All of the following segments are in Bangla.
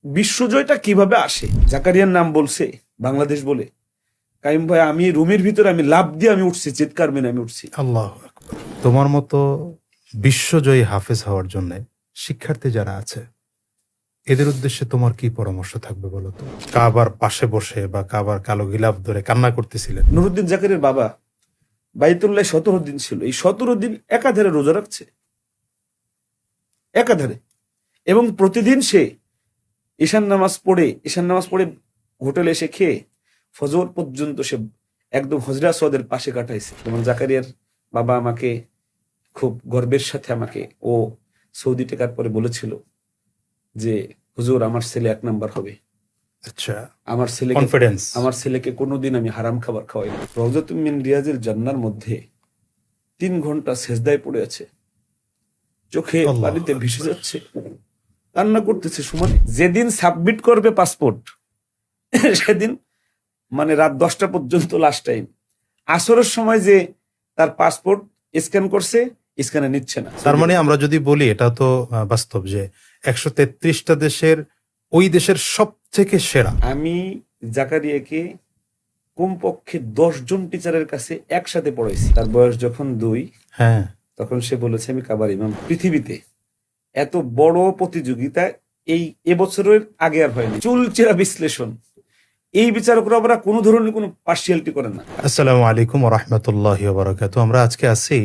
বিশ্বজয়টা কিভাবে আসে? জাকারিয়ার নাম বলছে বাংলাদেশ বলে, কাইম ভাই আমি রুমের ভিতরে আমি লাফ দিয়ে আমি উঠছি, চিৎকার মেনে আমি উঠছি। আল্লাহু আকবার। তোমার মতো বিশ্বজয়ী হাফেজ হওয়ার জন্য শিক্ষার্থী যারা আছে এদের উদ্দেশ্যে তোমার কি পরামর্শ থাকবে বলো তো? কাবার পাশে বসে বা কাবার কালো গিলাফ ধরে কান্না করতেছিলেন। নুরুদ্দিন জাকারিয়ার বাবা বাইতুল্লাহ 17 দিন ছিল, এই 17 দিন একাধারে রোজা রাখছে, একাধারে। এবং প্রতিদিন সে ঈশান নামাজ পড়ে হোটেলে এসে খেয়ে ফজর পর্যন্ত সে একদম হজরা সওয়াদের পাশে কাটাইছে। যেমন জাকারিয়ার বাবা আমাকে খুব গর্বের সাথে আমাকে ও সৌদি টেকার পরে বলেছিল যে হুজুর আমার ছেলে 1 নাম্বার হবে, আচ্ছা, কনফিডেন্স। আমার ছেলেকে কোনোদিন আমি হারাম খাবার খাওয়াই না। রওজাতুম মিন রিয়াজিল জান্নার মধ্যে 3 ঘন্টা সেজদায় পড়ে আছে, চোখে আল্লাহ পানিতে ভেসে যাচ্ছে, কান্না করতেছে সমানে। যেদিন সাবমিট করবে পাসপোর্ট সেদিন মানে রাত 10টা পর্যন্ত লাস্ট টাইম, আসরের সময় যে তার পাসপোর্ট স্ক্যান করছে, স্ক্যানে নিচ্ছে না। তার মানে আমরা যদি বলি এটা তো বাস্তব যে 133টা দেশের ওই দেশের সব থেকে সেরা। আমি জাকারিয়াকে কমপক্ষে 10 জন টিচারের কাছে একসাথে পড়াইছি। তার বয়স যখন 2, হ্যাঁ, তখন সে বলেছে আমি কাবার ইমাম। পৃথিবীতে এত বড় প্রতিযোগিতা এই এবছরের আগে আর হয়নি। চুলচেরা বিশ্লেষণ, এই বিচারকরা আবার কোনো ধরনের কোনো পার্সিয়ালিটি করে না। আসসালামু আলাইকুম ওয়া রাহমাতুল্লাহি ওয়া বারাকাতুহু। আমরা আজকে আছি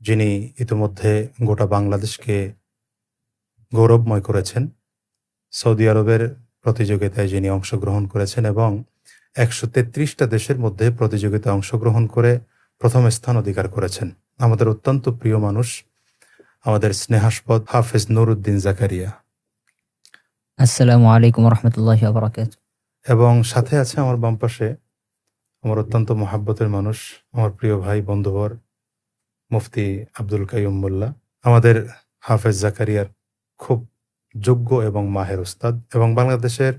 যিনি ইতিমধ্যে গোটা বাংলাদেশকে গৌরবময় করেছেন, সৌদি আরবের প্রতিযোগিতায় যিনি অংশগ্রহণ করেছেন এবং 133টা দেশের মধ্যে প্রতিযোগিতায় অংশগ্রহণ করে প্রথম স্থান অধিকার করেছেন। আমাদের অত্যন্ত প্রিয় মানুষ, আমাদের স্নেহাস্পদ হাফেজ নুরুদ্দিন জাকারিয়া। আসসালামু আলাইকুম রহমতুল্লাহি ওয়া বারাকাতুহু। এবং সাথে আছে আমার বাম পাশে আমার অত্যন্ত মহাব্বতের মানুষ, আমার প্রিয় ভাই বন্ধুবর মুফতি আব্দুল কাইয়ুম মোল্লা। আমাদের হাফেজ জাকারিয়ার খুব যোগ্য এবং মাহের উস্তাদ এবং বাংলাদেশের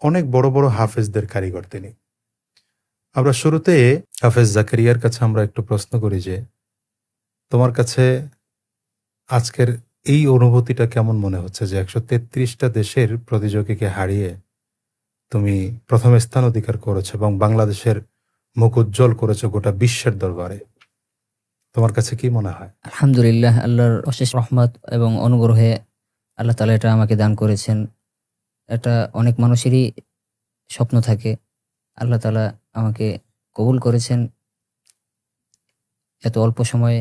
অনেক বড় বড় হাফেজদের কারিগর তিনি। আমরা শুরুতে হাফেজ জাকারিয়ার কাছে আমরা একটু প্রশ্ন করি যে তোমার কাছে আজকের এই অনুভূতিটা কেমন মনে হচ্ছে যে 133টা দেশের প্রতিযোগীকে হারিয়ে তুমি প্রথম স্থান অধিকার করেছো এবং বাংলাদেশের মুখ উজ্জ্বল করেছো গোটা বিশ্বের দরবারে। তোমার কাছে কি মনে হয়? আলহামদুলিল্লাহ, আল্লাহর অশেষ রহমত এবং অনুগ্রহে আল্লাহ তাআলা এটা আমাকে দান করেছেন। এটা অনেক মানুষেরই স্বপ্ন থাকে, আল্লাহ তাআলা আমাকে কবুল করেছেন এত অল্প সময়ে।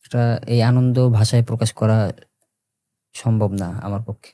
এটা এই আনন্দ ভাষায় প্রকাশ করা সম্ভব না আমার পক্ষে।